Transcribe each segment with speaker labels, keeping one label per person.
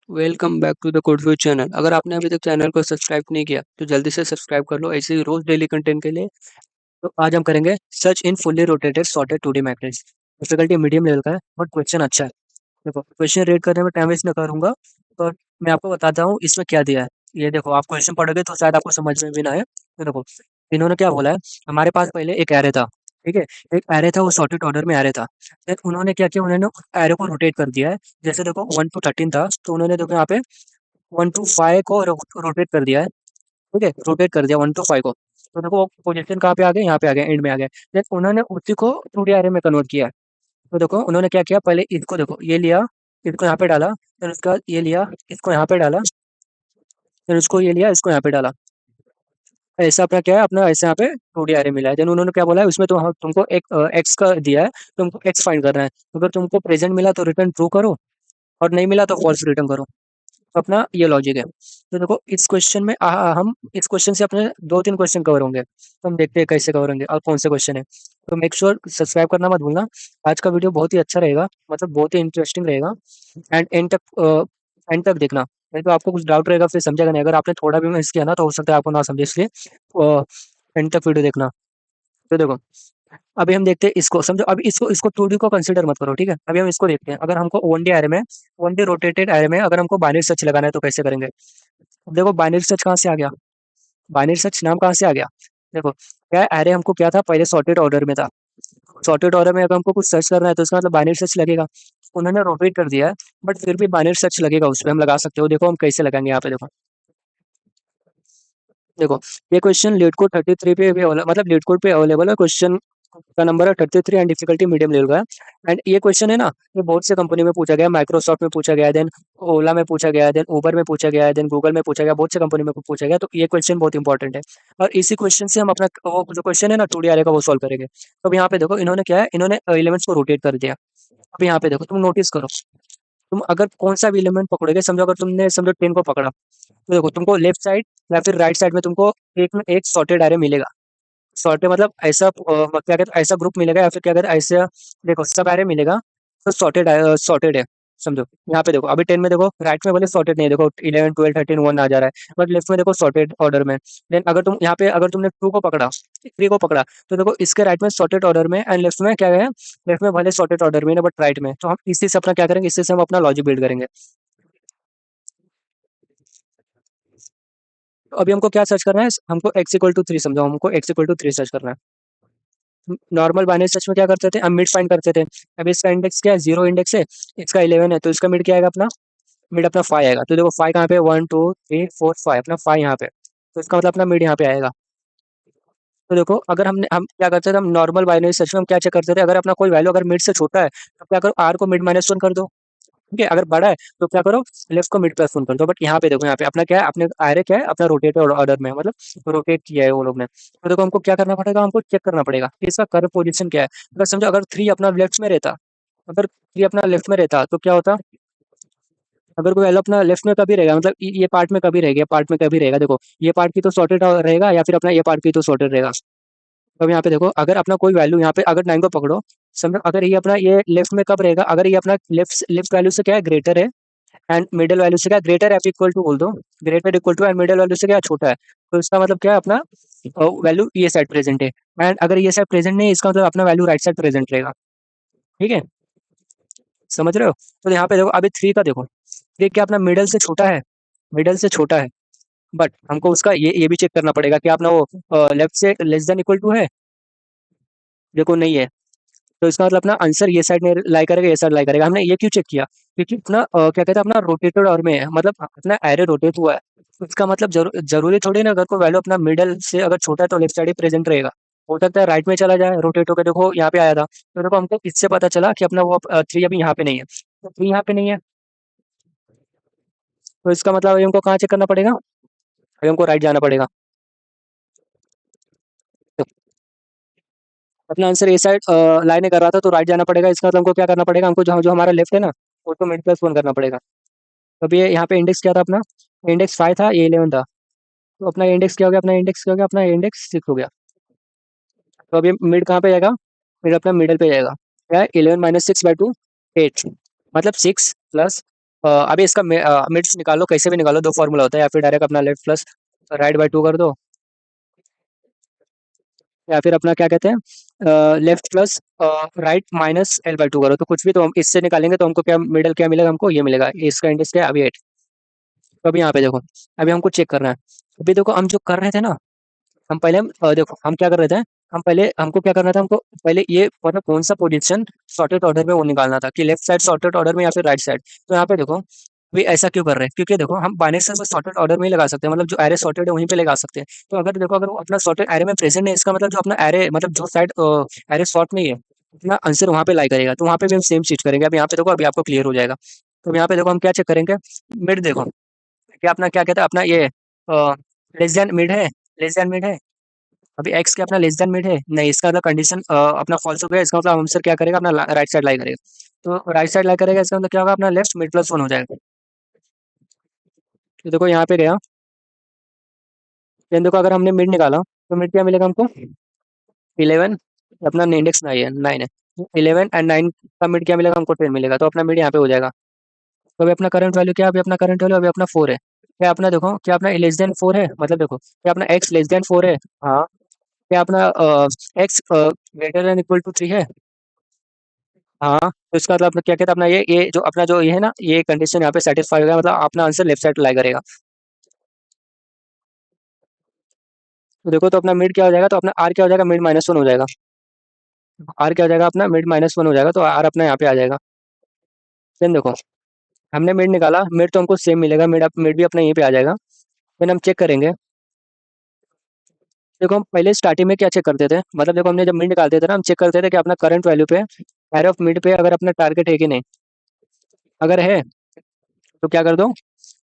Speaker 1: Welcome back to the Codeview channel. अगर आपने अभी तक चैनल को सब्सक्राइब नहीं किया तो जल्दी से सब्सक्राइब कर लो ऐसे ही रोज डेली कंटेंट के लिए। तो आज हम करेंगे search in fully rotated sorted 2D matrix. Difficulty medium level का है बट क्वेश्चन अच्छा है। देखो क्वेश्चन रीड करने में टाइम वेस्ट नहीं करूंगा, पर मैं आपको बताता हूँ इसमें क्या दिया है। ये देखो, आप क्वेश्चन पढ़ोगे तो शायद आपको समझ में भी ना आए। तो देखो, इन्होंने क्या बोला है। हमारे पास पहले एक एरे था, ठीक है। एक एरे था, वो सॉर्टेड ऑर्डर में एरे था। फिर उन्होंने क्या किया, उन्होंने एरे को रोटेट कर दिया है। जैसे देखो 1 to 13 था, तो उन्होंने देखो यहाँ पे 1 to 5 को रोटेट कर दिया है। ठीक है, रोटेट कर दिया 1 to 5 को। तो देखो पोजीशन कहाँ पे आ गए, यहाँ पे आ गए, एंड में आ गए। देन उन्होंने उसी को 2D एरे में कन्वर्ट किया है। तो देखो उन्होंने क्या किया, पहले इसको देखो, ये लिया, इसको यहाँ पे डाला, फिर उसका ये लिया, इसको यहाँ पे डाला, फिर उसको ये लिया, इसको यहाँ पे डाला। ऐसा अपना क्या है, अपना ऐसे यहाँ पे 2D एरे मिला है। देन उन्होंने क्या बोला है उसमें, तो तुमको एक एक्स का दिया है, तुमको एक्स फाइंड करना है। तो अगर तुमको प्रेजेंट मिला तो रिटर्न ट्रू करो, और नहीं मिला तो फॉल्स रिटर्न करो। तो अपना ये लॉजिक है। तो देखो इस क्वेश्चन में हम इस क्वेश्चन से अपने 2-3 क्वेश्चन कवर होंगे, तो हम देखते हैं कैसे कवर होंगे और कौन से क्वेश्चन है। तो मेक श्योर सब्सक्राइब करना मत भूलना। आज का वीडियो बहुत ही अच्छा रहेगा, मतलब बहुत ही इंटरेस्टिंग रहेगा। एंड एंड तक देखना, नहीं तो आपको कुछ डाउट रहेगा फिर समझेगा नहीं। अगर आपने थोड़ा भी मिस किया ना तो हो सकता है आपको ना समझे, इसलिए एंड तक वीडियो देखना। तो देखो, अभी हम देखते हैं इसको, समझो। अभी इसको इसको 2D को कंसीडर मत करो, ठीक है। अभी हम इसको देखते हैं। अगर हमको 1D एरे में, 1D रोटेटेड एरे में अगर हमको बाइनरी सर्च लगाना है तो कैसे करेंगे। अब देखो बाइनरी सर्च कहाँ से आ गया, बाइनरी सर्च नाम कहाँ से आ गया। देखो क्या एरे हमको क्या था, पहले सॉर्टेड ऑर्डर में था। सॉर्टेड ऑर्डर में अगर हमको कुछ सर्च करना है तो उसका मतलब बाइनरी सर्च लगेगा। उन्होंने रोटेट कर दिया है, बट फिर भी बाइनरी सर्च लगेगा, उस पर हम लगा सकते हो। देखो हम कैसे लगाएंगे, यहाँ पे देखो। देखो ये क्वेश्चन लीड कोड 33 पे भी मतलब लीड कोड पे अवेलेबल है। क्वेश्चन का नंबर है 33 एंड डिफिकल्टी मीडियम लेवल का है। एंड ये क्वेश्चन है ना, ये बहुत से कंपनी में पूछा गया है। माइक्रोसॉफ्ट में पूछा गया है, देन ओला में पूछा गया है, देन उबर में पूछा गया है, देन गूगल में पूछा गया, बहुत से कंपनी में पूछा गया। तो ये क्वेश्चन बहुत इंपॉर्टेंट है। और इसी क्वेश्चन से हम अपना वो जो क्वेश्चन है ना 2D आरेगा वो सॉल्व करेंगे। तो अब यहाँ पे देखो इन्होंने क्या है, इन्होंने एलिमेंट्स को रोटेट कर दिया। अब यहाँ पे देखो, तुम नोटिस करो, तुम अगर कौन सा भी एलिमेंट पकड़ोगे, समझो अगर तुमने समझो 10 को पकड़ा, तो देखो तुमको लेफ्ट साइड या फिर राइट साइड में तुमको एक में एक सॉर्टेड एरे मिलेगा। सॉर्टेड मतलब ऐसा क्या कहते हैं, ऐसा ग्रुप मिलेगा, या फिर क्या कहते हैं ऐसे, देखो सब एरे मिलेगा। तो सॉर्टेड है, समझो। यहाँ पे देखो अभी 10 में देखो, राइट में बोले सॉर्टेड नहीं है, देखो 11 12 13 1 आ जा रहा है, बट लेफ्ट में देखो सॉर्टेड ऑर्डर में। देन अगर तुम यहाँ पे अगर तुमने 2 को पकड़ा, 3 को पकड़ा, तो देखो इसके राइट में सॉर्टेड ऑर्डर में, एंड लेफ्ट में क्या है, लेफ्ट में भले सॉर्टेड ऑर्डर में बट राइट में। तो हम इसी से अपना क्या करेंगे, इसी से हम अपना लॉजिक बिल्ड करेंगे। तो अभी हमको क्या सर्च करना है, हमको x = 3, समझो हमको x = 3 सर्च करना है। नॉर्मल बाइनरी सर्च में क्या करते थे, हम मिड फाइंड करते थे। अब इसका इंडेक्स क्या है, 0 इंडेक्स है, इसका 11 है, तो इसका मिड क्या आएगा अपना, मिड अपना 5 आएगा। तो देखो 5 कहाँ पे, 1 2 3 4 5, अपना 5 यहाँ पे। तो इसका मतलब अपना मिड यहाँ पे आएगा। तो देखो अगर हम क्या करते थे, हम नॉर्मल बाइनरी सर्च में हम क्या चेक करते थे, अगर अपना कोई वैल्यू अगर मिड से छोटा है तो क्या करो, आर को मिड -1 कर दो। ठीक है, अगर बड़ा है तो क्या करो, लेफ्ट को मिड +1 कर दो। बट यहाँ पे देखो, यहाँ पे अपना क्या है, अपने आरे क्या है, अपना रोटेटेड ऑर्डर में, मतलब रोटेट किया है वो लोग ने। तो देखो हमको क्या करना पड़ेगा, हमको चेक करना पड़ेगा कि इसका करंट पोजीशन क्या है। अगर समझो अगर 3 अपना लेफ्ट में रहता, अगर 3 अपना लेफ्ट में रहता तो क्या होता, अगर कोई वैल्यू अपना लेफ्ट में कभी रहेगा, मतलब ये पार्ट में कभी रहेगा, पार्ट में कभी रहेगा। देखो ये पार्ट की तो सॉर्टेड रहेगा, या फिर अपना ये पार्ट की तो सॉर्टेड रहेगा। अब यहाँ पे देखो, अगर अपना कोई वैल्यू यहाँ पे अगर 9 को पकड़ो, समझो अगर ये अपना ये लेफ्ट में कब रहेगा, अगर ये अपना लेफ्ट लेफ्ट वैल्यू से क्या है, ग्रेटर है, एंड मिडिल वैल्यू से क्या, ग्रेटर एफ इक्वल टू बोल दो, greater equal to, and middle value से क्या छोटा है। तो इसका मतलब क्या है, अपना वैल्यू ये साइड प्रेजेंट है। एंड अगर ये साइड प्रेजेंट नहीं है, इसका मतलब अपना वैल्यू राइट साइड प्रेजेंट रहेगा। ठीक है, समझ रहे हो। तो यहाँ पे देखो अभी 3 का देखो, ये क्या अपना मिडल से छोटा है, मिडल से छोटा है। बट हमको उसका ये भी चेक करना पड़ेगा कि अपना वो लेफ्ट से लेस देन इक्वल टू है, देखो नहीं है। तो इसका मतलब अपना आंसर ये साइड में लाई करेगा, ये साइड लाई करेगा। हमने ये क्यों चेक किया, क्योंकि अपना क्या कहते हैं, अपना रोटेटेड और में है, मतलब अपना एरे रोटेट हुआ है। तो इसका मतलब जरूरी थोड़ी ना, अगर कोई वैल्यू अपना मिडल से अगर छोटा है तो लेफ्ट साइड ही प्रेजेंट रहेगा। हो सकता है राइट में चला जाए रोटेट होकर, देखो यहाँ पे आया था। तो देखो हमको इससे पता चला कि अपना वो 3 अभी यहाँ पे नहीं है, तो 3 यहाँ पे नहीं है। तो इसका मतलब अभी हमको कहाँ चेक करना पड़ेगा, अभी हमको राइट जाना पड़ेगा। तो अपना आंसर ए साइड लाइन कर रहा था, तो राइट जाना पड़ेगा। इसका मतलब हमको क्या करना पड़ेगा, हमको जो जो हमारा लेफ्ट है ना, वो तो मिड +1 करना पड़ेगा। तो अभी ये यहाँ पे इंडेक्स क्या था अपना, इंडेक्स 5 था, ये 11 था। तो अपना इंडेक्स क्या हो गया, अपना इंडेक्स क्या हो गया, अपना इंडेक्स 6 हो गया। तो अभी मिड कहाँ पे जाएगा, मिड अपना मिडल पे जाएगा। क्या है, 11 - 6/2 8, मतलब 6 + अभी इसका मिड्स निकालो, कैसे भी निकालो, दो फॉर्मूला होता है, या फिर डायरेक्ट अपना left plus right by two कर दो, या फिर अपना क्या कहते हैं left plus right minus L by two करो, तो कुछ भी तो हम इससे निकालेंगे तो हमको क्या मिडल क्या मिलेगा, हमको ये मिलेगा, इसका इंडेक्स क्या है अभी 8। तो अभी यहाँ पे देखो, अभी हमको चेक करना है। अभी देखो हम जो कर रहे थे ना, हम पहले देखो हम क्या कर रहे थे, हम पहले हमको क्या करना था, हमको पहले ये मतलब कौन सा पोजीशन सॉर्टेड ऑर्डर में वो निकालना था कि लेफ्ट साइड सॉर्टेड ऑर्डर में या फिर राइट साइड। तो यहाँ पे देखो अभी ऐसा क्यों कर रहे हैं, क्योंकि देखो हम बाइनरी सर्च सॉर्टेड ऑर्डर में ही लगा सकते हैं, मतलब जो एरे सॉर्टेड है वहीं पे लगा सकते हैं। तो अगर देखो अगर वो अपना सॉर्टेड एरे में प्रेजेंट है, इसका मतलब जो अपना एरे मतलब जो साइड एरे सॉर्ट नहीं है, अपना आंसर वहाँ पे लाई करेगा, तो वहाँ पे भी हम सेम चीज करेंगे। अब यहाँ पे देखो अभी आपको क्लियर हो जाएगा। तो यहाँ पे देखो हम क्या चेक करेंगे, मिड देखो क्या अपना क्या कहता है अपना ये लेस देन मिड है, लेस देन मिड है। अभी एक्स क्या अपना लेस देन मिड है, नहीं, इसका मतलब कंडीशन अपना फॉल्स हो गया, इसका मतलब आंसर क्या करेगा अपना राइट साइड लाई करेगा। तो राइट साइड लाई करेगा, इसका मतलब क्या होगा, अपना लेफ्ट मिड प्लस वन हो जाएगा। तो देखो यहाँ पे गया, देन देखो अगर हमने मिड निकाला तो मिड क्या मिलेगा हमको, 11, अपना इंडेक्स 9 है 11 एंड 9 का मिड क्या मिलेगा हमको, 10 मिलेगा, तो अपना मिड यहाँ पे हो जाएगा। तो अभी अपना करंट वैल्यू क्या है, अभी अपना करंट वैल्यू अभी अपना 4 है। क्या अपना देखो क्या अपना लेस देन 4 है, मतलब देखो क्या अपना एक्स लेस देन 4 है। हाँ, क्या अपना x greater than equal to 3 है। हाँ, तो इसका मतलब अपना क्या कहता है, अपना ये जो अपना जो ये है ना, ये कंडीशन यहाँ पे सेटिस्फाई हो गया, मतलब अपना आंसर लेफ्ट साइड लाई करेगा। तो देखो तो अपना मिड क्या हो जाएगा, तो अपना आर क्या हो जाएगा, मिड माइनस वन हो जाएगा। आर क्या हो जाएगा अपना मिड माइनस वन हो जाएगा, तो आर अपना यहाँ पे आ जाएगा। सेम देखो हमने मिड निकाला, मिड तो हमको सेम मिलेगा, मिड भी अपना यहीं पे आ जाएगा। फिर हम चेक करेंगे, देखो हम पहले स्टार्टिंग में क्या चेक करते थे, मतलब देखो हमने जब मिड निकालते थे ना, हम चेक करते थे कि अपना करंट वैल्यू पे एरो ऑफ मिड पे अगर अपना टारगेट है कि नहीं। अगर है तो क्या कर दो,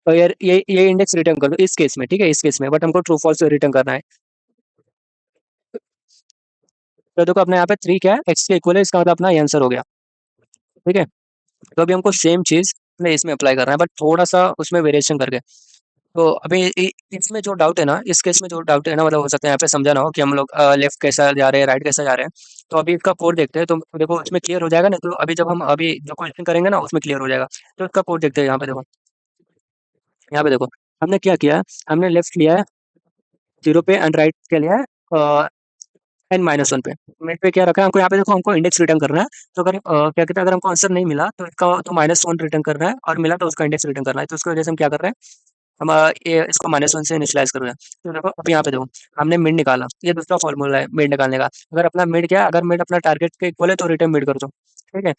Speaker 1: तो यार ये इंडेक्स रिटर्न कर दो इस केस में, ठीक है, इस केस में, बट हमको ट्रू फॉल्स रिटर्न करना है। तो देखो अपने यहाँ पे 3 क्या है, एक्स के इक्वल है, इसका मतलब अपना ये आंसर हो गया। ठीक है, तो अभी हमको सेम चीज अपने इसमें अप्लाई करना है, बट थोड़ा सा उसमें वेरिएशन करके। तो अभी इसमें जो डाउट है ना, इस केस में जो डाउट है ना, मतलब हो सकता है यहाँ पे समझा ना हो कि हम लोग लेफ्ट कैसा जा रहे हैं राइट कैसा जा रहे हैं। तो अभी इसका कोड देखते हैं, तो देखो उसमें क्लियर हो जाएगा ना, तो अभी जब हम अभी जो क्वेश्चन करेंगे ना उसमें क्लियर हो जाएगा। तो इसका कोड देखते हैं, यहाँ पे देखो, यहाँ पे देखो हमने क्या किया है, हमने लेफ्ट लिया है 0 पे एंड राइट क्या लिया है एन माइनस वन पे। मिड पे क्या रखा है हमको, यहाँ पे देखो हमको इंडेक्स रिटर्न करना है। तो अगर क्या कहते हैं, अगर हमको आंसर नहीं मिला तो इसका तो माइनस वन रिटर्न करना है, और मिला तो उसका इंडेक्स रिटर्न करना है। तो उसकी वजह से हम क्या कर रहे हैं, हम ये इसको माइनस वन से इनिशियलाइज कर रहे हैं। तो देखो अब यहाँ पे देखो हमने मिड निकाला, ये दूसरा फॉर्मूला है मिड निकालने का। अगर अपना मिड क्या है, अगर मिड अपना टारगेट के इक्वल है तो रिटर्न मिड कर दो। ठीक है,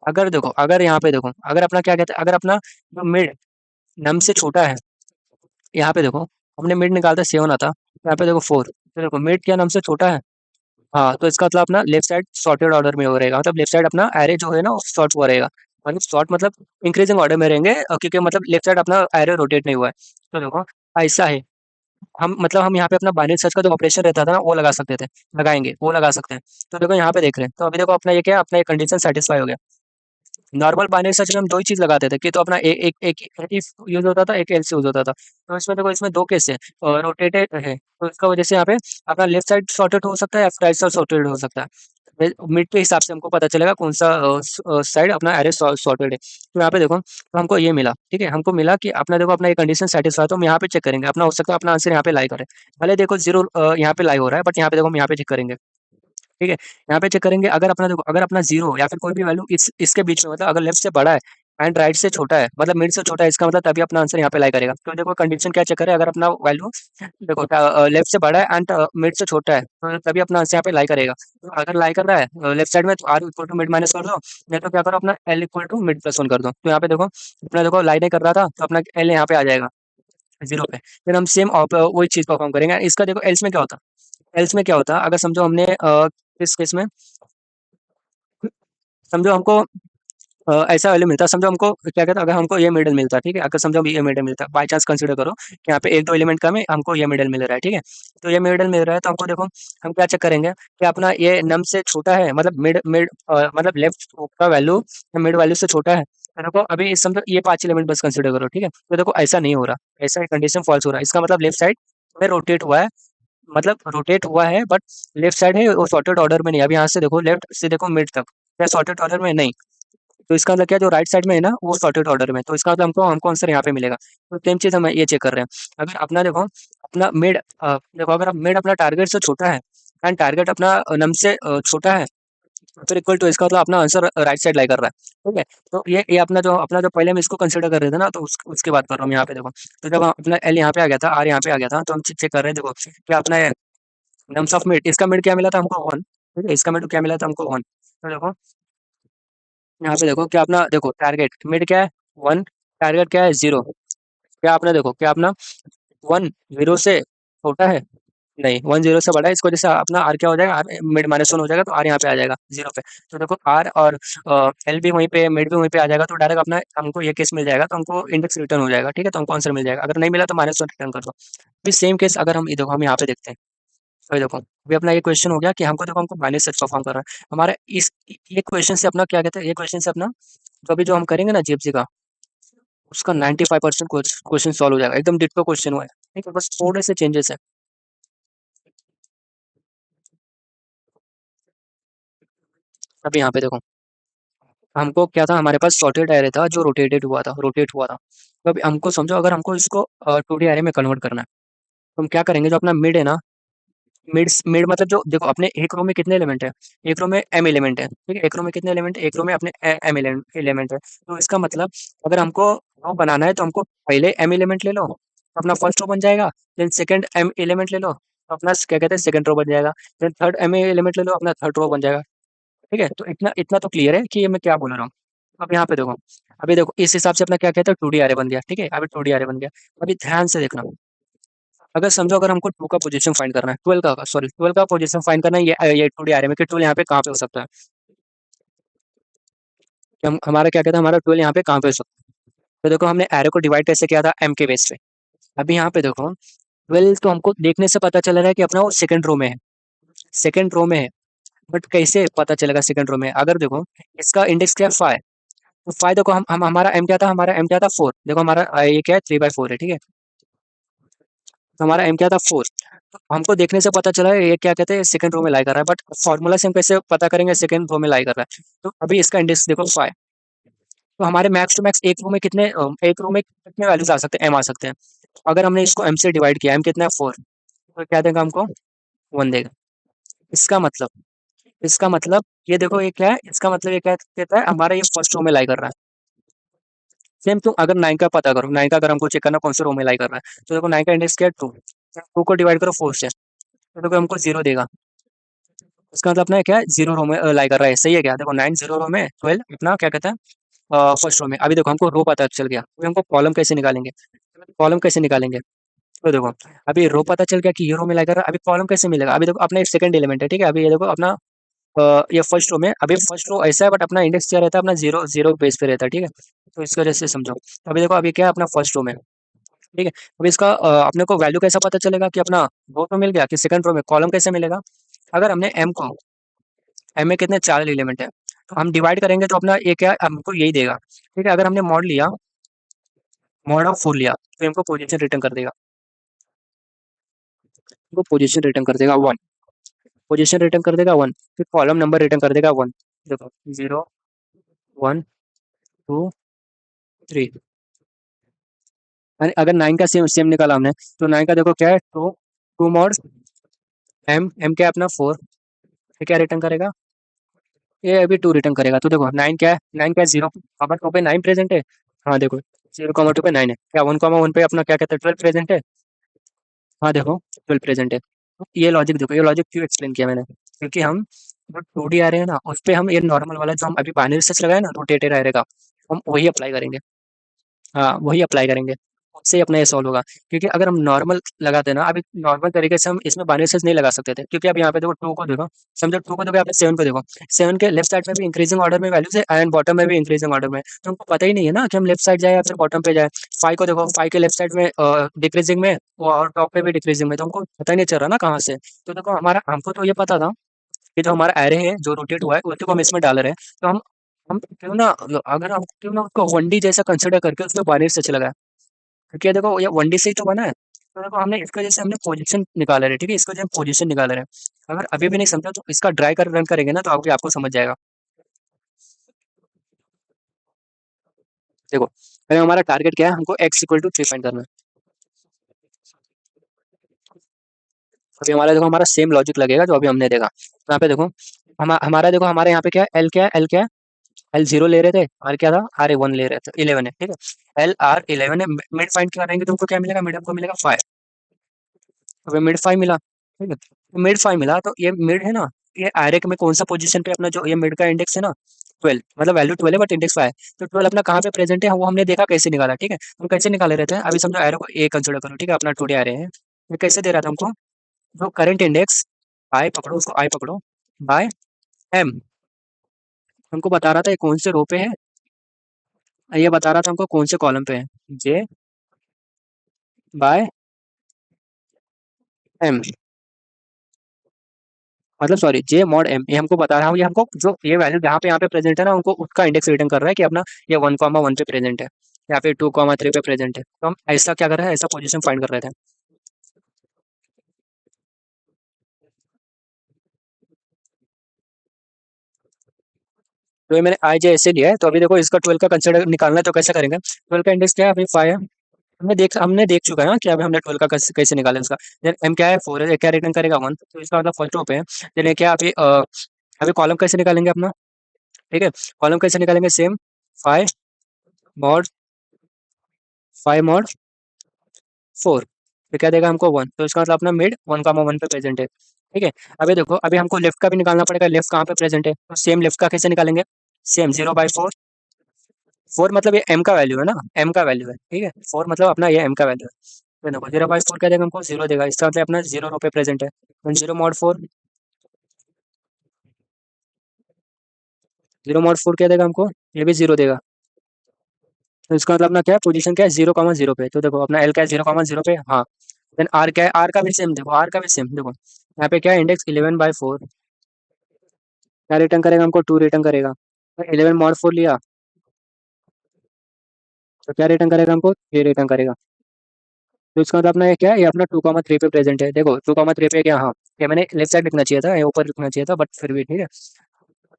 Speaker 1: अगर देखो अगर यहाँ पे देखो अगर अपना क्या कहते हैं, अगर अपना जो मिड नम से छोटा है, यहाँ पे देखो हमने मिड निकालता 7 आता, यहाँ पे देखो 4। तो देखो मिड क्या नम से छोटा है। हाँ, तो इसका मतलब अपना लेफ्ट साइड सॉर्टेड ऑर्डर में हो रहेगा, मतलब लेफ्ट साइड अपना एरे जो है ना सॉर्ट हुआ रहेगा। मतलब सॉर्ट मतलब इंक्रीजिंग ऑर्डर में रहेंगे, क्योंकि मतलब लेफ्ट साइड अपना एरे रोटेट नहीं हुआ है। तो देखो ऐसा है, हम मतलब हम यहाँ पे अपना बाइनरी सर्च का जो ऑपरेशन रहता था ना वो लगा सकते थे, लगाएंगे वो लगा सकते हैं। तो देखो यहाँ पे देख रहे हैं, तो अभी देखो अपना ये क्या है, अपना ये कंडीशन सेटिस्फाई हो गया। नॉर्मल बाइनरी सर्च में हम दो ही चीज लगाते थे कि तो अपना एक इफ यूज होता था, एक एल्स यूज होता था। तो इसमें देखो इसमें दो केस है, रोटेटेड है, तो इसका वजह से यहाँ पे अपना लेफ्ट साइड सॉर्टेड हो सकता है या राइट साइड सॉर्टेड हो सकता है। मिड के हिसाब से हमको पता चलेगा कौन सा साइड अपना एरे सॉर्टेड है। तो यहाँ पे देखो तो हमको ये मिला, ठीक है, हमको मिला कि अपना देखो अपना ये कंडीशन सेटिस्फाई, तो हम यहाँ पे चेक करेंगे, अपना हो सकता है अपना आंसर यहाँ पे लाई करे। भले देखो जीरो यहाँ पे लाई हो रहा है, बट यहाँ पे देखो हम यहाँ पे चेक करेंगे। ठीक है, यहाँ पे चेक करेंगे, अगर अपना देखो अगर अपना जीरो या फिर कोई भी वैल्यू इसके बीच में, मतलब अगर लेफ्ट से बड़ा है एंड राइट से छोटा है, मतलब मिड से छोटा है, इसका मतलब तभी अपना आंसर यहाँ पे लाई करेगा। तो देखो कंडीशन क्या चेक करे, अगर अपना वैल्यू देखो लेफ्ट से बड़ा है एंड मिड से छोटा है, तो तभी अपना आंसर यहाँ पे लाई करेगा। तो अगर लाई कर रहा है लेफ्ट साइड में, तो r equal to mid minus कर दो, नहीं तो क्या करो अपना l equal to mid plus one कर दो। तो यहाँ पे देखो अपना देखो लाई नहीं कर रहा था, तो अपना एल यहाँ पे आ जाएगा 0 पे। फिर हम सेम वही चीज परफॉर्म करेंगे। इसका देखो एल्स में क्या होता, एल्स में क्या होता, अगर समझो हमने इस केस में समझो हमको ऐसा वैल्यू मिलता, समझो हमको क्या कहता है, अगर हमको ये मिडल मिलता, ठीक है, अगर समझो हम ये मिडल मिलता, बाय चांस कंसीडर करो कि यहाँ पे एक दो एलिमेंट कम है, हमको ये मिडल मिल रहा है, ठीक है। तो ये मिडल मिल रहा है, तो हमको देखो हम क्या चेक करेंगे कि अपना ये नम से छोटा है, मतलब मिड मिड मतलब लेफ्ट का वैल्यू मिड वैल्यू से छोटा है। तो देखो अभी समझो ये 5 एलिमेंट बस कंसीडर करो, ठीक है। तो देखो ऐसा नहीं हो रहा, ऐसा कंडीशन फॉल्स हो रहा है, इसका मतलब लेफ्ट साइड में रोटेट हुआ है, मतलब रोटेट हुआ है, बट लेफ्ट साइड है वो सॉर्टेड ऑर्डर में नहीं। अब यहाँ से देखो लेफ्ट से देखो मिड तक क्या सॉर्टेड ऑर्डर में नहीं, तो इसका मतलब क्या, जो राइट साइड में है ना वो सॉर्टेड ऑर्डर में, तो इसका मतलब हमको हमको आंसर यहाँ पे मिलेगा। तो सेम चीज हम ये चेक कर रहे हैं। अगर अपना देखो अपना मिड, देखो अगर मिड अपना टारगेट से छोटा है एंड टारगेट अपना नम से छोटा है, फिर इक्वल टू, इसका मतलब अपना आंसर राइट साइड लाई कर रहा है। ठीक है, तो ये अपना जो पहले हम इसको कंसिडर कर रहे थे ना, तो उसकी बात कर रहा हूँ यहाँ पे देखो। तो जब अपना एल यहाँ पे आ गया था, आर यहाँ पे आ गया था, तो हम चेक कर रहे हैं देखो क्या अपना है नम्स ऑफ मिड, इसका मिड क्या मिला था हमको 1। ठीक है, इसका मिड क्या मिला था हमको 1। तो देखो यहाँ पे देखो क्या अपना, देखो टारगेट मिड क्या है 1, टारगेट क्या है 0। क्या अपना देखो क्या अपना 1 0 से छोटा है, नहीं 1 0 से बड़ा है, इसको जैसे अपना आर क्या हो जाएगा, आर मिड -1 हो जाएगा, तो आर यहाँ पे आ जाएगा 0 पे। तो देखो आर और एल भी वहीं पे, मिड भी वहीं पे आ जाएगा, तो डायरेक्ट अपना हमको ये केस मिल जाएगा, तो हमको इंडेक्स रिटर्न हो जाएगा। ठीक है, तो हमको आंसर मिल जाएगा, अगर नहीं मिला तो -1 रिटर्न कर दो। अभी सेम केस अगर हम ये देखो हम यहाँ पे देखते हैं, तो ये देखो अभी अपना ये क्वेश्चन हो गया कि हमको देखो हमको माइनस सच परफॉर्म कर रहा है हमारा इस, ये क्वेश्चन से अपना क्या कहते हैं, ये क्वेश्चन से अपना तो अभी जो हम करेंगे ना जीएफसी का, उसका 95% क्वेश्चन सॉल्व हो जाएगा, एकदम डिट्टो क्वेश्चन हुआ है। ठीक है, बस थोड़े से चेंजेस है। अभी यहाँ पे देखो हमको क्या था, हमारे पास सॉर्टेड एरे था जो रोटेट हुआ था। तो अभी हमको समझो अगर हमको इसको 2D एरे में कन्वर्ट करना है, तो हम क्या करेंगे, जो अपना मिड है ना, मिड मिड मतलब जो देखो अपने एक रो में कितने एलिमेंट है, एक रो में एम एलिमेंट है। ठीक है, एक रो में कितने एलिमेंट है, एक रो में अपने एम एलिमेंट है। तो इसका मतलब अगर हमको रो बनाना है, तो हमको पहले एम एलिमेंट ले लो, तो अपना फर्स्ट रो बन जाएगा। देन सेकंड एम एलिमेंट ले लो, तो अपना क्या कहते हैं सेकंड रो बन जाएगा। देन थर्ड एम एलिमेंट ले लो, अपना थर्ड रो बन जाएगा। ठीक है, तो इतना इतना तो क्लियर है कि ये मैं क्या बोल रहा हूँ। अब यहाँ पे देखो, अभी देखो इस हिसाब से अपना क्या कहता है 2D एरे बन गया। ठीक है, अभी 2D एरे बन गया। अभी ध्यान से देखना, अगर समझो अगर हमको 2 का पोजीशन फाइंड करना है, 12 का सॉरी 12 का पोजीशन फाइंड करना है, ये 2D एरे में कि 12 यहाँ पे कहाँ पे हो सकता है, कि हम हमारा क्या कहता है, हमारा 12 यहाँ पे कहाँ पे हो सकता है। तो देखो हमने एरे को डिवाइड कैसे किया था, एम के बेस पे। अभी यहाँ पे देखो 12 तो हमको देखने से पता चल रहा है कि अपना वो सेकंड रो में है, सेकंड रो में है। बट कैसे पता चलेगा सेकंड रो में, अगर देखो इसका इंडेक्स क्या है 5, तो 5 देखो हम हमारा एम क्या था, हमारा एम क्या था 4, देखो हमारा ये क्या है 3/4 है। ठीक है, तो हमारा एम क्या था 4। तो हमको देखने से पता चला है ये क्या कहते हैं सेकंड रो में लाई कर रहा है, बट फॉर्मूला से हम कैसे पता करेंगे सेकंड रो में लाई कर रहा है। तो अभी इसका इंडेक्स देखो 5, तो हमारे मैक्स टू मैक्स एक रो में कितने वैल्यूज आ सकते हैं, एम आ सकते हैं। अगर हमने इसको एम से डिवाइड किया, एम कितना है 4, तो क्या देगा हमको 1 देगा। इसका मतलब इसका मतलब ये देखो ये क्या है, इसका मतलब ये क्या कहता है, हमारा ये फर्स्ट रो में लाई कर रहा है। सेम तुम अगर 9 का पता करो, 9 का अगर हमको चेक करना कौन से रो में लाई कर रहा है, तो देखो 9 का इंडेक्स क्या है 2, 2 को डिवाइड करो 4 से, तो देखो हमको 0 देगा। इसका मतलब अपना क्या है 0 रो में लाई कर रहा है, सही है क्या, देखो 9 0 रो में 12 अपना क्या कहता है फर्स्ट रो में। अभी देखो हमको रो पता चल गया, अभी हमको कॉलम कैसे निकालेंगे, कॉलम कैसे निकालेंगे। तो देखो अभी रो पता चल गया कि ये रो में लाई कर रहा है, अभी कॉलम कैसे मिलेगा, अभी देखो अपना एक सेकंड एलिमेंट है। ठीक है, अभी ये देखो अपना ये फर्स्ट रो में, अभी फर्स्ट रो ऐसा है बट अपना इंडेक्स क्या रहता है, अपना जीरो जीरो बेस पे रहता है। ठीक है, तो इसकी वजह से समझो। तो अभी देखो अभी क्या है अपना फर्स्ट रो में। ठीक है, अभी इसका अपने को वैल्यू कैसा पता चलेगा कि अपना रो तो मिल गया, कि सेकंड रो में कॉलम कैसे मिलेगा। अगर हमने एम में कितने 4 एलिमेंट है, तो हम डिवाइड करेंगे तो अपना ये क्या हमको यही देगा। ठीक है, अगर हमने मॉड ऑफ 4 लिया, तो हमको पोजीशन रिटर्न कर देगा, हमको पोजीशन रिटर्न कर देगा 1, पोजीशन रिटर्न कर देगा 1, फिर कॉलम नंबर रिटर्न कर देगा 1। देखो 0 1 2 3। अगर 9 का सेम सेम निकाला हमने, तो 9 का देखो क्या है 2, 2 मॉड एम, एम क्या है अपना 4, ये क्या रिटर्न करेगा, ये अभी 2 रिटर्न करेगा। तो देखो 9 क्या है, 9 क्या है 0, कॉमा 2 पे 9 प्रेजेंट है। हाँ देखो 0, 2 पे 9 है, क्या 1, 1 पे अपना क्या कहते हैं 12 प्रेजेंट है। हाँ देखो 12 प्रेजेंट है। तो ये लॉजिक देखो, ये लॉजिक क्यों एक्सप्लेन किया मैंने, क्योंकि हम जो 2D आ रहे हैं ना, उस पे हम ये नॉर्मल वाला जो हम अभी बाइनरी सर्च लगाए ना रोटेटेड आ रहेगा, हम वही अप्लाई करेंगे। हाँ वही अप्लाई करेंगे, उससे ही अपना ये सॉल्व होगा। क्योंकि अगर हम नॉर्मल लगाते ना, अभी नॉर्मल तरीके से हम इसमें बाइनरी सर्च नहीं लगा सकते थे, क्योंकि अब यहाँ पे देखो 2 को देखो, समझो 2 को देखो, यहाँ पे 7 को देखो, 7 के लेफ्ट साइड में भी इंक्रीजिंग ऑर्डर में वैल्यूज है एंड बॉटम में भी इंक्रीजिंग ऑर्डर में, तो हमको पता ही नहीं है ना कि हम लेफ्ट साइड जाए या फिर बॉटम पे जाए। 5 को देखो, 5 के लेफ्ट साइड में डिक्रीजिंग में और टॉप पे भी डिक्रीजिंग में, तो हमको पता ही नहीं चल रहा ना कहाँ से। तो देखो हमारा हमको तो ये पता था कि जो हमारा एरे है जो रोटेट हुआ है उसी को हम इसमें डाल रहे हैं, तो हम क्यों ना, अगर हम क्यों ना उसको 1D जैसा कंसिडर करके उसमें बाइनरी सर्च लगाए, क्योंकि ये देखो ये 1D से ही तो बना है। तो देखो हमने इसका जैसे हमने पोजीशन निकाला है, ठीक है, इसको जो हम पोजीशन निकाल रहे हैं, अगर अभी भी नहीं समझा तो इसका ड्राई कर रन करेंगे ना, तो आपको आपको समझ जाएगा। देखो अभी हमारा टारगेट क्या है, हमको x इक्वल टू 3 फाइंड करना है। अभी हमारा देखो हमारा सेम लॉजिक लगेगा जो अभी हमने देखा। यहाँ पे देखो हमारा देखो हमारे यहाँ पे क्या है, एल क्या है, एल क्या है, एल 0 ले रहे थे, आर क्या था, आर 1 ले रहे थे, 11 है, ठीक है। एल आर 11 है, मिड फाइंड करेंगे तो हमको क्या मिलेगा, मिड हमको मिलेगा 5। अभी मिड 5 मिला, ठीक है। मिड 5 मिला तो ये मिड है ना, ये आयरेक में कौन सा पोजीशन पे अपना जो ये मिड का इंडेक्स है ना 12, मतलब वैल्यू 12 है बट इंडेक्स 5 है। तो 12 अपना कहाँ पे प्रेजेंट है वो हमने देखा कैसे निकाला, ठीक है। हम कैसे निकाले रहते हैं, अभी समझो एरो को ए कंसिडर करो, ठीक है, अपना 2D एरे है। ये कैसे दे रहा था हमको, जो करंट इंडेक्स आई पकड़ो, उसको आई पकड़ो बाय एम, हमको बता रहा था ये कौन से रो पे है, ये बता रहा था हमको कौन से कॉलम पे है, जे बाय एम, मतलब सॉरी जे मॉड एम, ये हमको बता रहा हूँ, ये हमको जो ये वैल्यू जहाँ पे यहाँ पे प्रेजेंट है ना उनको उसका इंडेक्स रिटर्न कर रहा है कि अपना ये 1,1 पे प्रेजेंट है या फिर 2,3 पे प्रेजेंट है। तो हम ऐसा क्या कर रहे हैं, ऐसा पोजीशन फाइंड कर रहे थे। तो ये मैंने आई जे ऐसे लिया है, तो अभी देखो इसका 12 का कंसिडर निकालना है तो कैसे करेंगे, 12 का इंडेक्स क्या है, अभी 5 है। हमने देख चुका है ना कि अभी हमने 12 का कैसे निकाला उसका। देन एम क्या है, 4 है, क्या रिटर्न करेगा 1, तो इसका मतलब फर्स्ट रो पे है। देन ये क्या अभी अभी कॉलम कैसे निकालेंगे अपना, ठीक है। कॉलम कैसे निकालेंगे, सेम 5 मॉड 5 मॉड 4, तो क्या देगा हमको 1, तो इसका मतलब अपना मिड 1,1 पे प्रेजेंट है, ठीक है। अभी देखो अभी हमको लेफ्ट का भी निकालना पड़ेगा, लेफ्ट कहाँ पे प्रेजेंट है, तो सेम लेफ्ट का कैसे निकालेंगे, सेम 0/4, 4 मतलब ये एम का वैल्यू है ना, एम का वैल्यू है, ठीक है। 4 मतलब अपना ये एम का वैल्यू है। तो देखो 0/4 क्या देगा हमको, 0 देगा, इसका मतलब अपना 0 रो पे प्रेजेंट है। 0 mod 4, 0 mod 4 क्या देगा हमको, ये भी 0 देगा। तो इसका मतलब अपना क्या है, पोजीशन क्या है, 0,0 पे। तो देखो अपना एल क्या है, 0,0 पे, हाँ। देन आर क्या है, आर का भी सेम, देखो आर का भी सेम, देखो यहाँ पे क्या है, इंडेक्स 11/4, क्या रिटर्न करेगा हमको, 2 रिटर्न करेगा। 11 mod 4 लिया तो क्या रिटर्न करेगा हमको, 3 रिटर्न करेगा। तो इसका मतलब अपना ये क्या है, ये अपना 2,3 पे प्रेजेंट है, देखो 2,3 पे क्या, हाँ। ये मैंने लेफ्ट साइड लिखना चाहिए था, ये ऊपर लिखना चाहिए था, बट फिर भी ठीक है।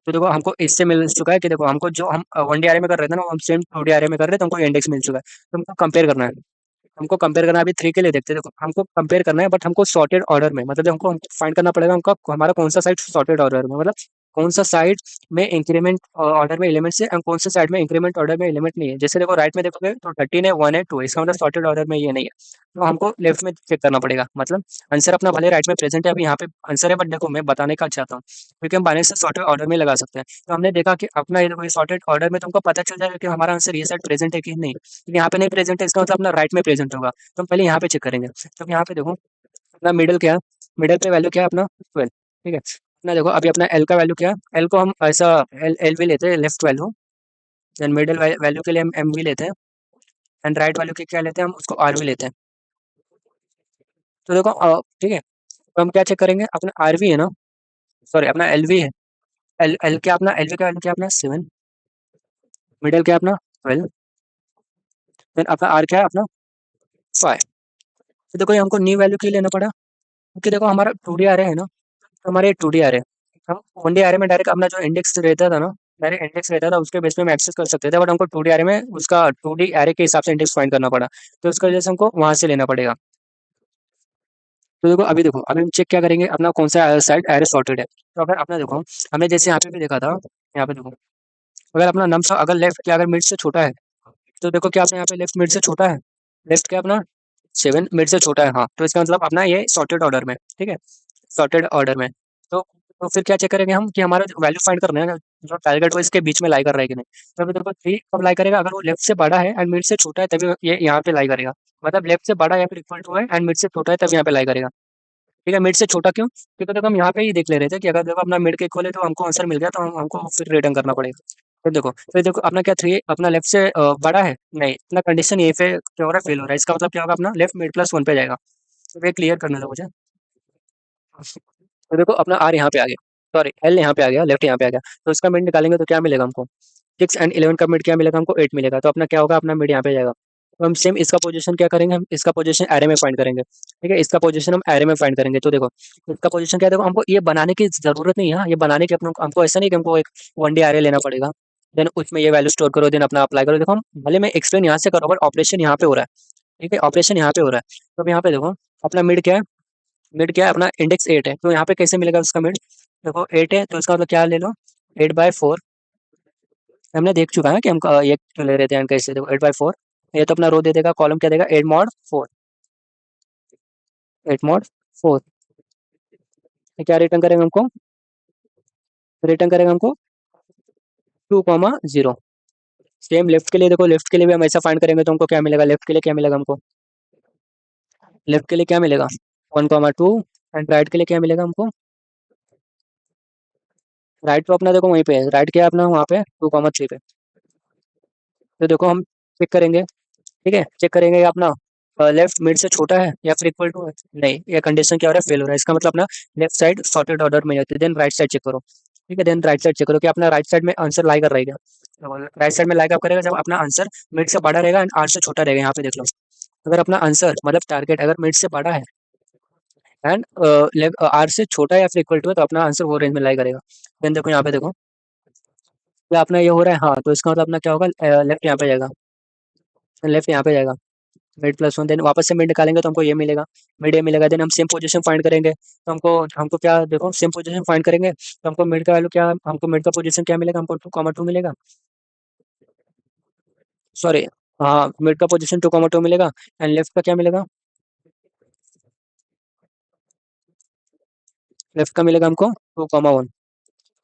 Speaker 1: तो देखो हमको इससे मिल चुका है कि देखो हमको जो हम 1D array में कर रहे थे ना, वो हम सेम 2D array में कर रहे थे, तो हमको इंडेक्स मिल चुका है। तो हमको कंपेयर करना है, हमको कंपेयर करना है, अभी 3 के लिए देखते हैं। देखो हमको कंपेयर करना है बट हमको सॉर्टेड ऑर्डर में, मतलब हमको फाइंड करना पड़ेगा हमका हमारा कौन सा साइड सॉर्टेड ऑर्डर में, मतलब कौन सा साइड में इंक्रीमेंट ऑर्डर में एलिमेंट्स है और कौन सा साइड में इंक्रीमेंट ऑर्डर में एलिमेंट नहीं है। जैसे देखो राइट में देखोगे तो 13 है, 1 है, 2 है, इसका मतलब सॉर्टेड ऑर्डर में ये नहीं है। तो हमको लेफ्ट में चेक करना पड़ेगा, मतलब आंसर अपना भले राइट में प्रेजेंट है, अभी यहाँ पे आंसर है, बट देखो मैं बताने का चाहता हूँ क्योंकि हम बाइनरी से सॉर्टेड ऑर्डर में लगा सकते हैं। तो हमने देखा कि अपना ये देखो सॉर्टेड ऑर्डर में तुमको पता चल जाएगा कि हमारा आंसर ये साइड प्रेजेंट है कि नहीं। तो यहाँ पे नहीं प्रेजेंट है, इसका मतलब अपना राइट में प्रेजेंट होगा। तो हम पहले यहाँ पे चेक करेंगे। तो यहाँ पे देखो अपना मिडल क्या है, मिडल पे वैल्यू क्या है अपना 12, ठीक है। अपना देखो अभी अपना एल का वैल्यू क्या है, एल को हम ऐसा एल एल भी लेते हैं left value, then middle value के लिए हम एम भी लेते हैं, एंड राइट वैल्यू के क्या लेते हैं, हम उसको आर भी लेते हैं। तो देखो ठीक है, तो हम क्या चेक करेंगे, अपना आर भी है ना, सॉरी अपना एल भी है। एल एल क्या अपना एल का वैल्यू क्या अपना 7, मिडल क्या अपना 12, देन अपना आर क्या है अपना 5। तो देखो ये हमको न्यू वैल्यू के लिए लेना पड़ा, क्योंकि देखो हमारा 2D आ रहा है ना, तो हमारे 2D आ रहे हैं। हम 1D आ रहे में डायरेक्ट अपना जो इंडेक्स रहता था ना, डायरेक्ट इंडेक्स रहता था उसके बेस पे हम एक्सेस कर सकते थे, बट हमको 2D एरे में उसका 2D एरे के हिसाब से इंडेक्स फाइंड करना पड़ा। तो उसकी वजह से हमको वहां से लेना पड़ेगा। तो देखो अभी हम चेक क्या करेंगे, अपना कौन सा साइड एरे सॉर्टेड है। तो अगर अपना देखो हमने जैसे यहाँ पे भी देखा था, यहाँ पे देखो अगर अपना नम्स अगर लेफ्ट क्या अगर मिड से छोटा है, तो देखो क्या अपने यहाँ पे लेफ्ट मिड से छोटा है, लेफ्ट क्या अपना 7 मिड से छोटा है, हाँ। तो इसका मतलब अपना ये सॉर्टेड ऑर्डर में, ठीक है, सॉर्टेड ऑर्डर में। तो तो फिर क्या चेक करेंगे हम कि हमारा जो वैल्यू फाइंड करना है ना, जो टारगेट वो इसके बीच में लाई कर रहा है कि नहीं। तो अभी देखो 3 कब लाई करेगा, अगर वो लेफ्ट से बड़ा है एंड मिड से छोटा है तभी ये यहाँ पे लाई करेगा। मतलब लेफ्ट से बड़ा या फिर इक्वल टू है एंड मिड से छोटा है तब यहाँ पे लाई करेगा, ठीक है। मिड से छोटा क्यों, क्योंकि देखो हम यहाँ पे ही देख ले रहे थे कि अगर देखो अपना मिड के इक्वल है तो हमको आंसर मिल गया, तो हमको फिर रिटर्न करना पड़ेगा। फिर देखो अपना क्या 3 अपना लेफ्ट से बड़ा है, नहीं अपना कंडीशन ये पे क्या हो रहा है, फेल हो रहा है। इसका मतलब क्या होगा, अपना लेफ्ट मिड प्लस 1 पे जाएगा। तो ये क्लियर करने दो मुझे। तो देखो अपना आर यहाँ पे आ गया, सॉरी एल यहाँ पे आ गया, लेफ्ट यहाँ पे आ गया। तो इसका मिड निकालेंगे तो क्या मिलेगा हमको, 6 एंड 11 का मिड क्या मिलेगा हमको, 8 मिलेगा। तो अपना क्या होगा, अपना मिड यहाँ पे जाएगा। तो हम सेम इसका पोजीशन क्या करेंगे, हम इसका पोजीशन एरे में फाइंड करेंगे, ठीक है। इसका पोजीशन हम एरे में फाइंड करेंगे। तो देखो इसका पोजीशन क्या है, देखो हमको ये बनाने की जरूरत नहीं है, हाँ, ये बनाने की अपने हमको ऐसा नहीं कि हमको एक 1D एरे लेना पड़ेगा। देन उसमें ये वैल्यू स्टोर करो, देन अपना अप्लाई करो। देखो हम भले मैं एक्सप्लेन यहाँ से कर रहा हूँ, बट ऑपरेशन यहाँ पे हो रहा है, ठीक है, ऑपरेशन यहाँ पे हो रहा है। तो अब यहाँ पे देखो अपना मिड क्या है, मिड क्या है, अपना इंडेक्स 8 है, तो यहाँ पे कैसे मिलेगा उसका मिड? देखो 8 है तो इसका मतलब क्या ले लो, 8/4। हमने देख चुका है कि हम ये क्यों ले रहे थे, कैसे, देखो 8/4, ये तो अपना रो दे देगा, कॉलम क्या देगा, 8 mod 4, 8 mod 4। क्या रिटर्न करेंगे हमको, रिटर्न करेंगे हमको 2,0। सेम लेफ्ट के लिए, देखो लेफ्ट के लिए भी हम ऐसा फाइंड करेंगे तो हमको क्या मिलेगा, लेफ्ट के लिए क्या मिलेगा हमको, लेफ्ट के लिए क्या मिलेगा, 1,2। एंड राइट के लिए क्या मिलेगा हमको, राइट तो अपना देखो वहीं पे है, राइट क्या है अपना वहाँ पे 2,3 पे। तो देखो हम चेक करेंगे, ठीक है, चेक करेंगे ये अपना लेफ्ट मिड से छोटा है या फिर इक्वल टू है, नहीं, ये कंडीशन क्या हो रहा है, फेल हो रहा है, इसका मतलब अपना लेफ्ट साइड सॉर्टेड ऑर्डर में जाती है। देन राइट साइड चेक करो, ठीक है, देन राइट साइड चेक करो कि अपना राइट साइड में आंसर लाई कर रहेगा। राइट साइड में लाई कब करेगा, जब अपना आंसर मिड से बड़ा रहेगा एंड आर से छोटा रहेगा। यहाँ पे देख लो, अगर अपना आंसर मतलब टारगेट अगर मिड से बड़ा है एंड आर से छोटा है या फिर इक्वल टू है, तो अपना आंसर वो रेंज में लाई करेगा। देन देखो यहाँ पे देखो क्या अपना ये हो रहा है, हाँ, तो इसका मतलब अपना क्या होगा, लेफ्ट यहाँ पे जाएगा, लेफ्ट यहाँ पे जाएगा, मिड+1। देन वापस से मिड निकालेंगे तो हमको ये मिलेगा, मिड ये मिलेगा। देन हम सेम पोजीशन फाइंड करेंगे तो हमको हमको क्या, देखो सेम पोजीशन फाइंड करेंगे तो हमको मिड का वैल्यू क्या, हमको मिड का पोजीशन क्या मिलेगा, हमको 2,2 मिलेगा, सॉरी, हाँ, मिड का पोजीशन 2,2 मिलेगा। एंड लेफ्ट का क्या मिलेगा, लेफ्ट का मिलेगा हमको 2,1।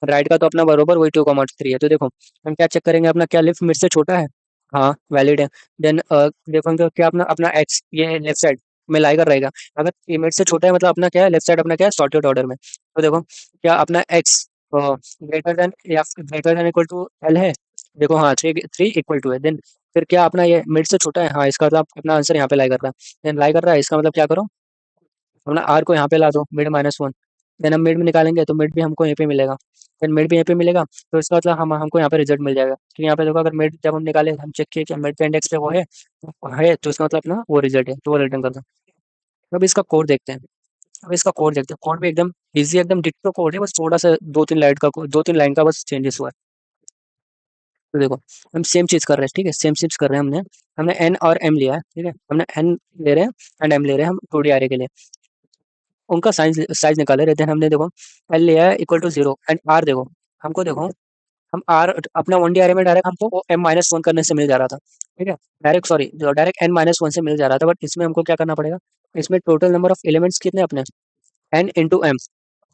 Speaker 1: राइट का तो अपना बरोबर वही 2,3 है। तो देखो हम क्या चेक करेंगे, अपना क्या लेफ्ट मिड से छोटा है, हाँ वैलिड है। देन देखो हम क्या अपना अपना एक्स ये लेफ्ट साइड में लाई कर रहेगा, अगर ये मिड से छोटा है मतलब अपना क्या है, लेफ्ट साइड अपना क्या है, सॉर्टेड ऑर्डर में। तो देखो क्या अपना एक्स ग्रेटर देन या greater than equal to l है, देखो हाँ, 3 3 इक्वल टू है। देन फिर क्या अपना ये मिड से छोटा है, हाँ, इसका मतलब अपना आंसर यहाँ पे लाई कर रहा है। देन लाई कर रहा है, इसका मतलब क्या करो, अपना आर को यहाँ पे ला दो, मिड-1। देन हम मिड में निकालेंगे तो मिड भी हमको यहीं पे मिलेगा, देन मिड भी यहीं पे मिलेगा, तो इसका मतलब हम हमको यहाँ पे रिजल्ट मिल जाएगा। तो यहाँ पे देखो अगर मिड जब हम निकाले, हम चेक किए कि मिड का इंडेक्स पे वो है तो इसका मतलब अपना वो रिजल्ट है, तो वो रिटर्न कर दो। अब इसका कोड देखते हैं, अब इसका कोड देखते हैं, कोड भी एकदम ईजी, एकदम डिट्टो कोड है, बस थोड़ा सा 2-3 लाइन का बस चेंजेस हुआ है। तो देखो हम सेम चीज कर रहे हैं, ठीक है, सेम चीज कर रहे हैं, हमने हमने एन और एम लिया है, ठीक है, हमने एन ले रहे हैं एंड एम ले रहे हैं हम 2D array के लिए, उनका साइज साइज निकाले रहते हैं हमने। देखो एल लिया है इक्वल टू 0 एंड आर देखो, हमको देखो हम आर अपना 1D array में डायरेक्ट हमको M-1 करने से मिल जा रहा था, ठीक है, डायरेक्ट सॉरी डायरेक्ट N-1 से मिल जा रहा था, बट इसमें हमको क्या करना पड़ेगा, इसमें टोटल नंबर ऑफ एलिमेंट्स कितने अपने, N × M,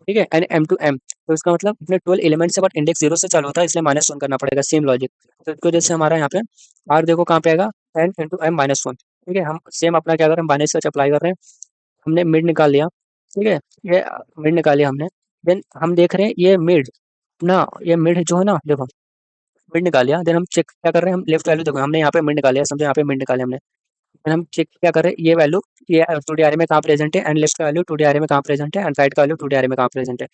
Speaker 1: ठीक है, N M × M, तो इसका मतलब अपने 12 एलिमेंट्स से, बट इंडेक्स 0 से चालू होता है, इसलिए -1 करना पड़ेगा, सेम लॉजिक। तो इसकी वजह से हमारा यहाँ पे आर देखो कहाँ पे आएगा, N × M-1, ठीक है, हम सेम अपना क्या कर रहे हैं, माइनस का अप्लाई कर रहे हैं, हमने मिड निकाल लिया, ठीक है, ये मिड निकाल लिया हमने। देन हम देख रहे हैं ये मिड ना, ये मिड जो है ना, देखो मिड निकाल लिया, देन हम चेक क्या कर रहे हैं, हम लेफ्ट वैल्यू देखो, हमने यहाँ पे मिड निकाल लिया, समझो यहाँ पे मिड निकाले हमने। देन हम चेक क्या कर रहे हैं, ये वैल्यू ये 2D array में कहाँ प्रेजेंट है, एंड लेफ्ट का वैल्यू 2D array में कहाँ प्रेजेंट है, एंड राइट का वैल्यू 2D array में कहाँ प्रेजेंट है,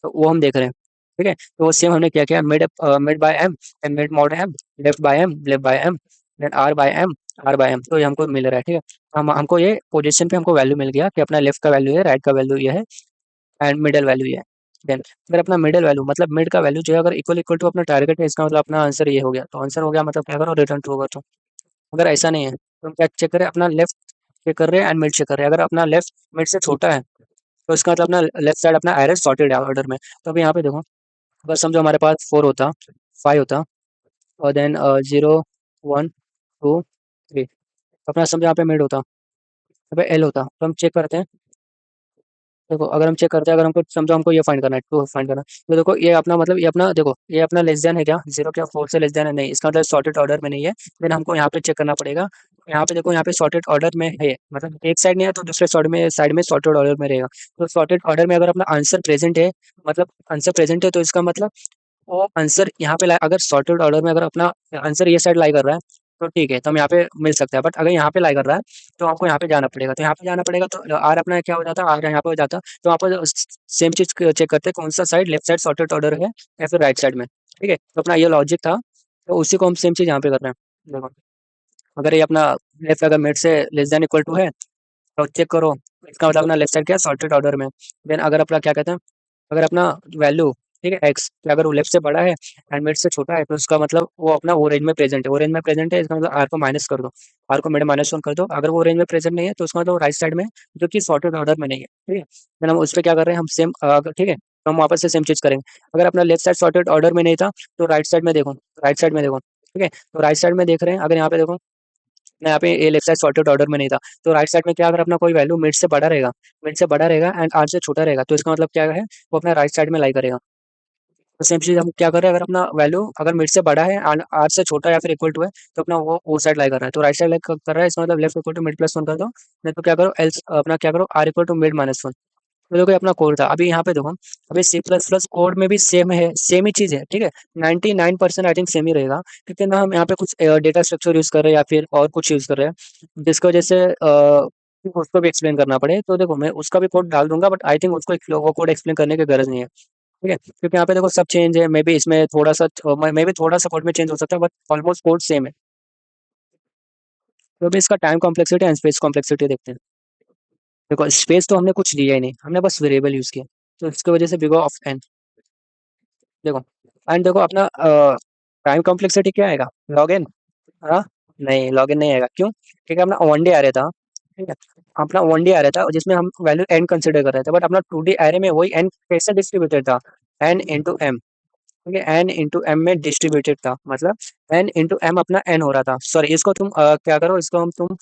Speaker 1: तो वो हम देख रहे हैं, ठीक है। तो वो सेम हमने क्या किया, mid mid by m and mid mod m, left by m, left by m, then r by m, r by m, तो ये हमको मिल रहा है, ठीक है। हमको ये पोजीशन पे हमको वैल्यू मिल गया कि अपना लेफ्ट का वैल्यू है, राइट का वैल्यू ये है एंड मिडल वैल्यू ये है। देन अगर अपना मिडल वैल्यू मतलब मिड का वैल्यू जो है अगर इक्वल इक्वल टू अपना टारगेट है, इसका मतलब अपना आंसर ये हो गया, तो आंसर हो गया मतलब क्या करो, रिटर्न ट्रू होगा। तो अगर ऐसा नहीं है तो हम क्या चेक करें, अपना लेफ्ट चेक कर रहे हैं एंड मिड चेक कर रहे हैं, अगर अपना लेफ्ट मिड से छोटा है तो इसका मतलब अपना लेफ्ट साइड अपना एरर सॉर्टेड है ऑर्डर में। तो अभी यहाँ पे देखो, अगर समझो हमारे पास 4 होता, 5 होता, और देन 0 1 2 3, अपना समझो यहाँ पे मिड होता, यहाँ पे एल होता, तो हम चेक करते हैं। देखो अगर हम चेक करते हैं, अगर हमको समझो हमको ये फाइंड करना है, टू फाइंड करना है, तो देखो ये अपना मतलब ये अपना देखो ये अपना लेस देन है क्या, 0 क्या 4 से लेस देन है, नहीं, इसका मतलब सॉर्टेड ऑर्डर में नहीं है। देन हमको यहाँ पे चेक करना पड़ेगा, यहाँ पे देखो यहाँ पे सॉर्टेड ऑर्डर में है, मतलब एक साइड नहीं है तो दूसरे साइड में सॉर्टेड ऑर्डर में रहेगा। तो सॉर्टेड ऑर्डर में अगर अपना आंसर प्रेजेंट है, मतलब आंसर प्रेजेंट है, तो इसका मतलब वो आंसर यहाँ पे अगर सॉर्टेड ऑर्डर में अगर अपना आंसर ये साइड लाई कर रहा है तो ठीक है, तो हम यहाँ पे मिल सकता है, बट अगर यहाँ पे लाई कर रहा है तो आपको यहाँ पे जाना पड़ेगा, तो यहाँ पे जाना पड़ेगा, तो आर अपना क्या हो जाता है, आर यहाँ पे हो जाता, तो आप सेम चीज चेक करते हैं कौन सा side, left side sorted order है या फिर राइट साइड में, ठीक है, तो अपना ये लॉजिक था, तो उसी को हम सेम चीज यहाँ पे कर रहे हैं। देखो अगर ये अपना लेफ्ट अगर मिड से लेस देन इक्वल टू है तो चेक करो, इसका मतलब अपना लेफ्ट साइड क्या है, सॉर्टेड ऑर्डर में। देन अगर अपना क्या कहते हैं, अगर अपना वैल्यू ठीक है, एक्स अगर वो लेफ्ट से बड़ा है एंड मिड से छोटा है तो उसका मतलब वो अपना वो रेंज में प्रेजेंट है, वो रेंज में प्रेजेंट है, इसका मतलब आर को माइनस कर दो, आर को मेरे -1 कर दो, अगर वो रेंज में प्रेजेंट नहीं है तो उसका मतलब राइट साइड में जो कि सॉर्टेड ऑर्डर में नहीं है, ठीक है। देन हम उस पर क्या कर रहे हैं, हम सेम ठीक है, तो हम वापस से सेम चीज करेंगे। अगर अपना लेफ्ट साइड सॉर्टेड ऑर्डर में नहीं था तो राइट साइड में देखो, राइट साइड में देखो, ठीक है, तो राइट साइड में देख रहे हैं, अगर यहाँ पे देखो यहाँ पे ये लेफ्ट साइड सॉर्टेड ऑर्डर में नहीं था, तो राइट साइड में क्या, अगर अपना कोई वैल्यू मिड से बड़ा रहेगा, मिड से बड़ा रहेगा एंड आर से छोटा रहेगा, तो इसका मतलब क्या है, वो अपना राइट साइड में लाई करेगा। तो सेम चीज हम क्या कर रहे हैं, अगर अपना वैल्यू अगर मिड से बड़ा है एंड आर से छोटा या फिर इक्वल टू है, तो अपना वो साइड लाई कर रहा है, तो राइट साइड लाई कर रहा है, इसका मतलब left equal to mid plus 1 कर दो, नहीं तो क्या करो एल्स अपना क्या करो आर इक्वल टू मिड -1। तो देखो ये अपना कोड था, अभी यहाँ पे देखो, अभी सी प्लस प्लस कोड में भी सेम है, सेम ही चीज है, ठीक है, 99% आई थिंक सेम ही रहेगा, क्योंकि ना हम यहाँ पे कुछ डेटा स्ट्रक्चर यूज कर रहे हैं या फिर और कुछ यूज कर रहे हैं जिसकी वजह से उसको भी एक्सप्लेन करना पड़े, तो देखो मैं उसका भी कोड डाल दूंगा, बट आई थिंक उसको वो कोड एक्सप्लेन करने की गरज नहीं है, ठीक है, क्योंकि यहाँ पे देखो सब चेंज है, मे बी इसमें थोड़ा सा मे बी थोड़ा सा कोड में चेंज हो सकता है, बट ऑलमोस्ट कोड सेम है। तो अभी इसका time complexity and space complexity देखते हैं। देखो स्पेस तो हमने कुछ लिया ही नहीं, हमने बस वेरिएबल यूज किया, तो इसकी वजह से बिग ऑफ एन, देखो एंड देखो अपना टाइम कॉम्प्लेक्सिटी क्या आएगा, लॉग एन। हाँ, नहीं लॉग इन नहीं आएगा, क्यों, क्योंकि अपना वनडे आ रहा था, ठीक है, अपना वनडे आ रहा था जिसमें हम वैल्यू एन कंसिडर कर रहे थे, बट अपना 2D एरे में वही एन कैसे डिस्ट्रीब्यूटेड था, एन इंटू एम, ठीक है, एन इंटू एम में डिस्ट्रीब्यूटेड था, मतलब एन इंटू एम अपना एन हो रहा था, सॉरी इसको तुम क्या करो, इसको हम तुम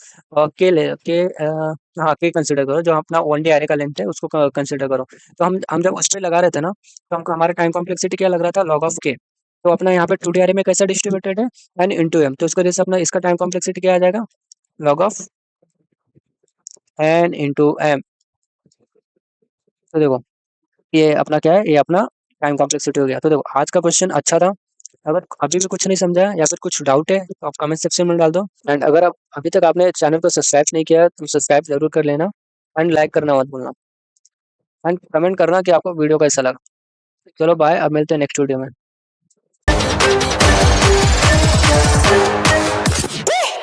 Speaker 1: के ले के हाँ के कंसिडर करो, जो अपना वन डे एरे का लेंथ है उसको कंसिडर करो। तो हम जब उस पे लगा रहे थे ना, तो हमको हमारा टाइम कॉम्प्लेक्सिटी क्या लग रहा था, लॉग ऑफ के। तो अपना यहाँ पे 2D एरे में कैसा डिस्ट्रीब्यूटेड है, एन इंटू एम, तो इसको जैसे अपना इसका टाइम कॉम्प्लेक्सिटी क्या आ जाएगा, log of n into m. तो देखो ये अपना क्या है, ये अपना टाइम कॉम्प्लेक्सिटी हो गया। तो देखो आज का क्वेश्चन अच्छा था, अगर अभी भी कुछ नहीं समझा या फिर कुछ डाउट है तो आप कमेंट सेक्शन में डाल दो, एंड अगर आप अभी तक आपने चैनल को सब्सक्राइब नहीं किया है, तो सब्सक्राइब जरूर कर लेना, एंड लाइक करना मत भूलना, एंड कमेंट करना कि आपको वीडियो कैसा लगा। चलो बाय, अब मिलते हैं नेक्स्ट वीडियो में।